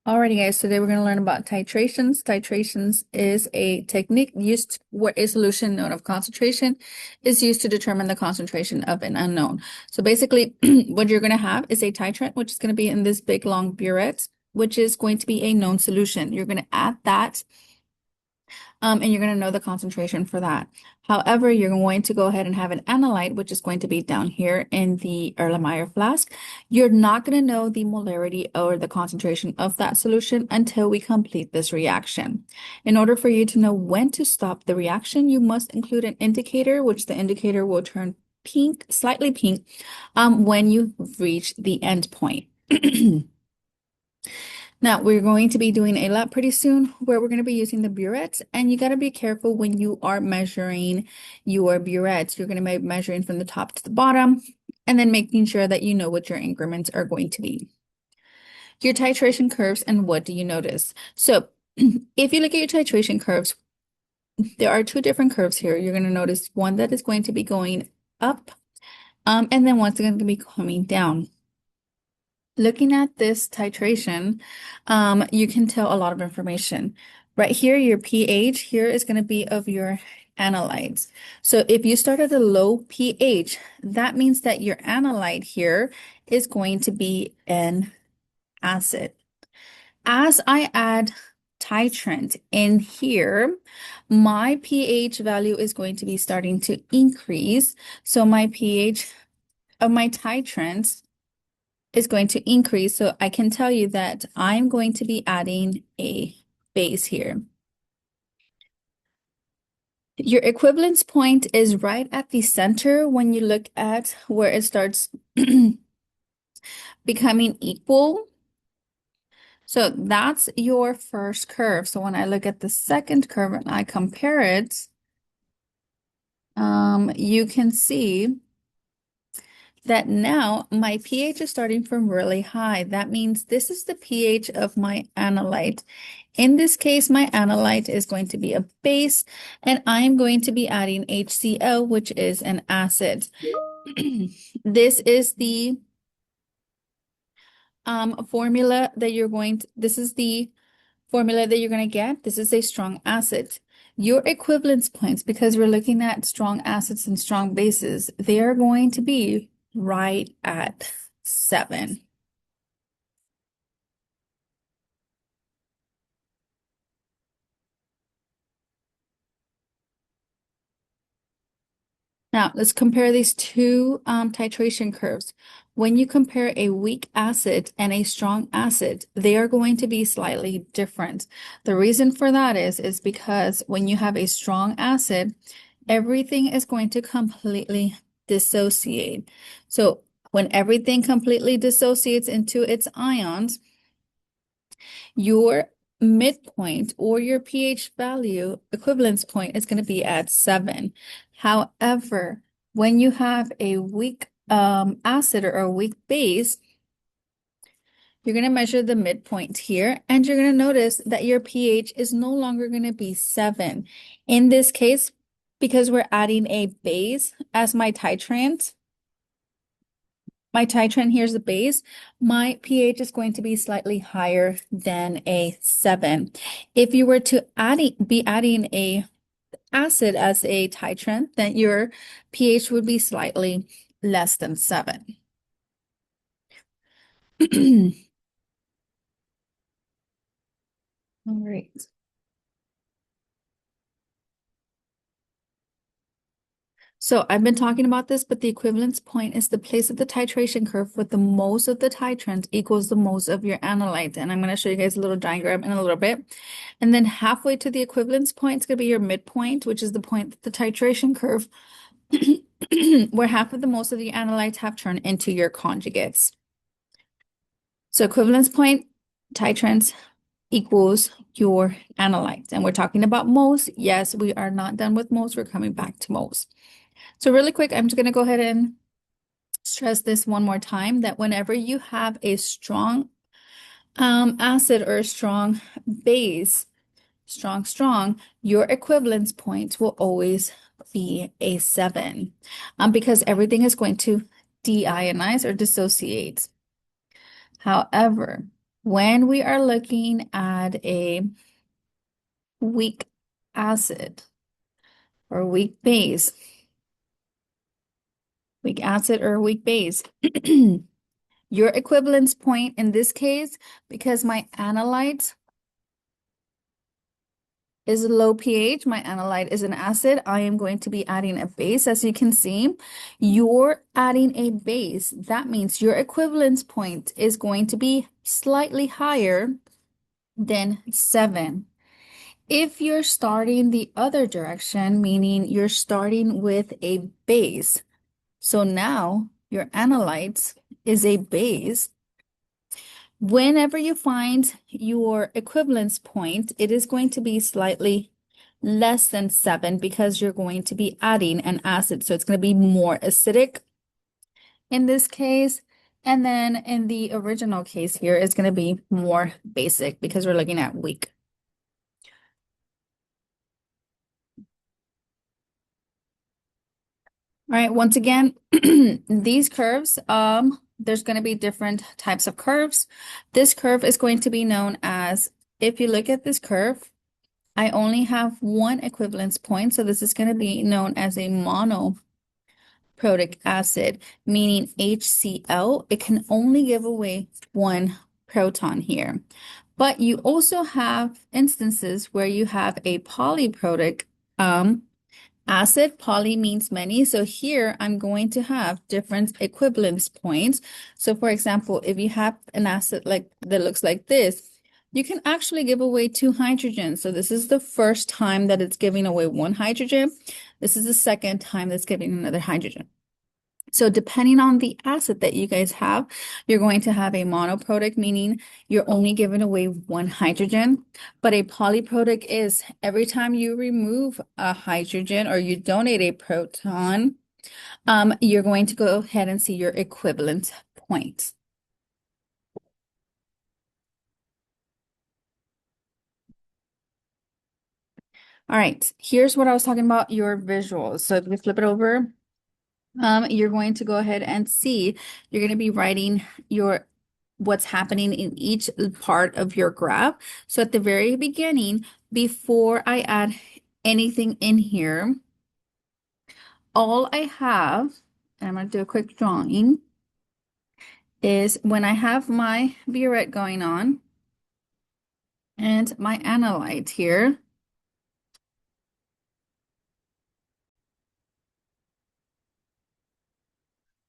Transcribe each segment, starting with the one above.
Alrighty, guys, today we're going to learn about titrations. Titrations is a technique used where a solution known of concentration is used to determine the concentration of an unknown. So basically, what you're going to have is a titrant, which is going to be in this big long burette, which is going to be a known solution. You're going to add that and you're going to know the concentration for that. However, you're going to go ahead and have an analyte, which is going to be down here in the Erlenmeyer flask. You're not going to know the molarity or the concentration of that solution until we complete this reaction. In order for you to know when to stop the reaction, you must include an indicator, which the indicator will turn pink, slightly pink, when you reach the end point. Now, we're going to be doing a lab pretty soon where we're going to be using the burettes, and you got to be careful when you are measuring your burettes. You're going to be measuring from the top to the bottom and then making sure that you know what your increments are going to be. Your titration curves, and what do you notice? So if you look at your titration curves, there are two different curves here. You're going to notice one that is going to be going up, and then one's going to be coming down. Looking at this titration, you can tell a lot of information. Right here, your pH here is going to be of your analytes. So if you start at a low pH, that means that your analyte here is going to be an acid. As I add titrant in here, my pH value is going to be starting to increase. So my pH of my titrants is going to increase. So I can tell you that I'm going to be adding a base here. Your equivalence point is right at the center when you look at where it starts becoming equal. So that's your first curve. So when I look at the second curve and I compare it, you can see that now my pH is starting from really high. That means this is the pH of my analyte. In this case, my analyte is going to be a base, and I'm going to be adding HCl, which is an acid. This is the formula that you're going to, this is the formula that you're going to get. This is a strong acid. Your equivalence points, because we're looking at strong acids and strong bases, they are going to be right at 7. Now, let's compare these two titration curves. When you compare a weak acid and a strong acid, they are going to be slightly different. The reason for that is because when you have a strong acid, everything is going to completely dissociate. So when everything completely dissociates into its ions, your midpoint or your pH value equivalence point is going to be at 7. However, when you have a weak acid or a weak base, you're going to measure the midpoint here, and you're going to notice that your pH is no longer going to be 7. In this case, because we're adding a base as my titrant, here's the base, my pH is going to be slightly higher than a 7. If you were to be adding a acid as a titrant, then your pH would be slightly less than 7. All right. So I've been talking about this, but the equivalence point is the place of the titration curve with the most of the titrant equals the most of your analyte. And I'm going to show you guys a little diagram in a little bit. And then halfway to the equivalence point, it's going to be your midpoint, which is the point that the titration curve where half of the most of the analytes have turned into your conjugates. So equivalence point, titrants equals your analytes. And we're talking about moles. Yes, we are not done with moles. We're coming back to moles. So really quick, I'm just going to go ahead and stress this one more time, that whenever you have a strong acid or a strong base, strong, your equivalence point will always be a 7 because everything is going to deionize or dissociate. However, When we are looking at a weak acid or weak base, weak acid or weak base, your equivalence point in this case, because my analyte is a low pH, my analyte is an acid, I am going to be adding a base. As you can see, you're adding a base. That means your equivalence point is going to be slightly higher than 7. If you're starting the other direction, meaning you're starting with a base, so now your analyte is a base. Whenever you find your equivalence point, it is going to be slightly less than 7 because you're going to be adding an acid. So it's going to be more acidic in this case. And then in the original case here, it's going to be more basic because we're looking at weak. All right, once again, these curves, there's going to be different types of curves. This curve is going to be known as, if you look at this curve, I only have one equivalence point, so this is going to be known as a monoprotic acid, meaning HCl. It can only give away one proton here. But you also have instances where you have a polyprotic acid. Poly means many. So here I'm going to have different equivalence points. So for example, if you have an acid like that looks like this, you can actually give away 2 hydrogens. So this is the first time that it's giving away 1 hydrogen. This is the second time that's giving another hydrogen. So depending on the acid that you guys have, you're going to have a monoprotic, meaning you're only giving away 1 hydrogen. But a polyprotic is every time you remove a hydrogen or you donate a proton, you're going to go ahead and see your equivalent point. All right, here's what I was talking about, your visuals. So if you flip it over, you're going to go ahead and see, you're going to be writing your what's happening in each part of your graph. So at the very beginning, before I add anything in here, all I have, and I'm going to do a quick drawing, is when I have my burette going on and my analyte here.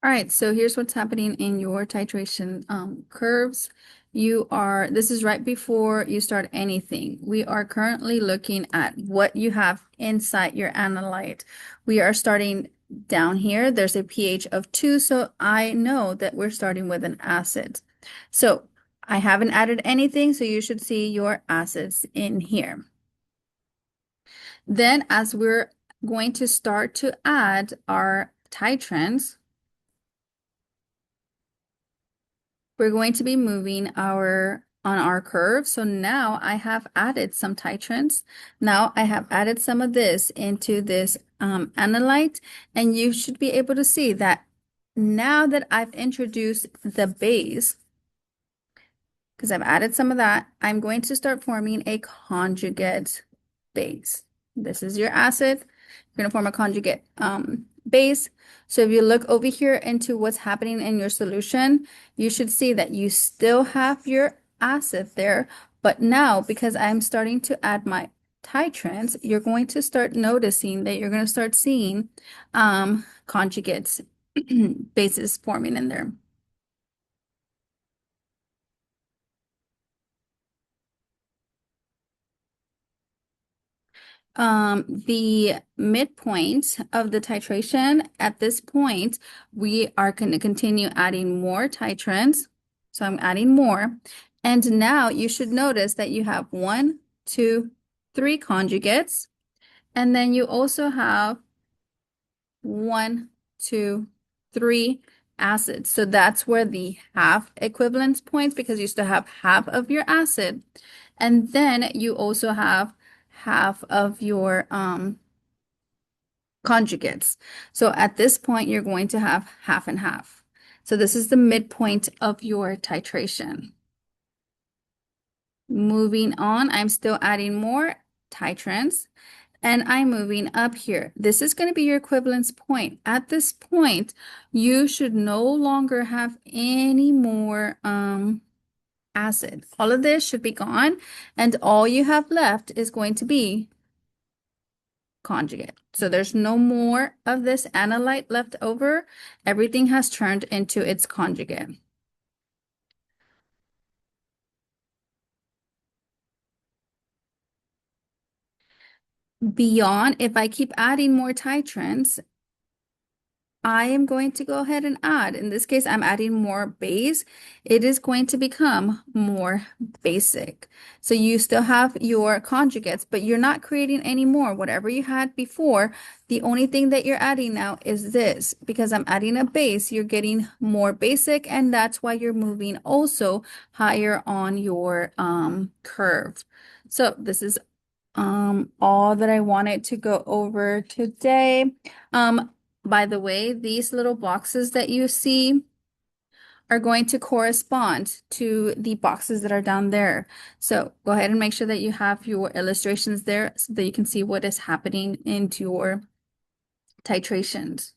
All right, so here's what's happening in your titration curves. This is right before you start anything. We are currently looking at what you have inside your analyte. We are starting down here. There's a pH of 2, so I know that we're starting with an acid. So I haven't added anything, so you should see your acids in here. Then as we're going to start to add our titrants, we're going to be moving on our curve. So now I have added some titrants. Now I have added some of this into this analyte, and you should be able to see that now that I've introduced the base, because I've added some of that, I'm going to start forming a conjugate base. This is your acid. You're going to form a conjugate base. So if you look over here into what's happening in your solution, you should see that you still have your acid there. But now, because I'm starting to add my titrants, you're going to start noticing that you're going to start seeing conjugates bases forming in there. The midpoint of the titration, at this point, we are going to continue adding more titrants. So I'm adding more. And now you should notice that you have 1, 2, 3 conjugates. And then you also have 1, 2, 3 acids. So that's where the half equivalence points, because you still have half of your acid. And then you also have half of your conjugates. So at this point, you're going to have half and half. So this is the midpoint of your titration. Moving on, I'm still adding more titrants and I'm moving up here. This is going to be your equivalence point. At this point, you should no longer have any more acid. All of this should be gone, and all you have left is going to be conjugate. So there's no more of this analyte left over. Everything has turned into its conjugate. Beyond, if I keep adding more titrants, I am going to go ahead and add. In this case, I'm adding more base. It is going to become more basic. So you still have your conjugates, but you're not creating any more. Whatever you had before, the only thing that you're adding now is this. Because I'm adding a base, you're getting more basic, and that's why you're moving also higher on your curve. So this is all that I wanted to go over today. By the way, these little boxes that you see are going to correspond to the boxes that are down there. So go ahead and make sure that you have your illustrations there so that you can see what is happening into your titrations.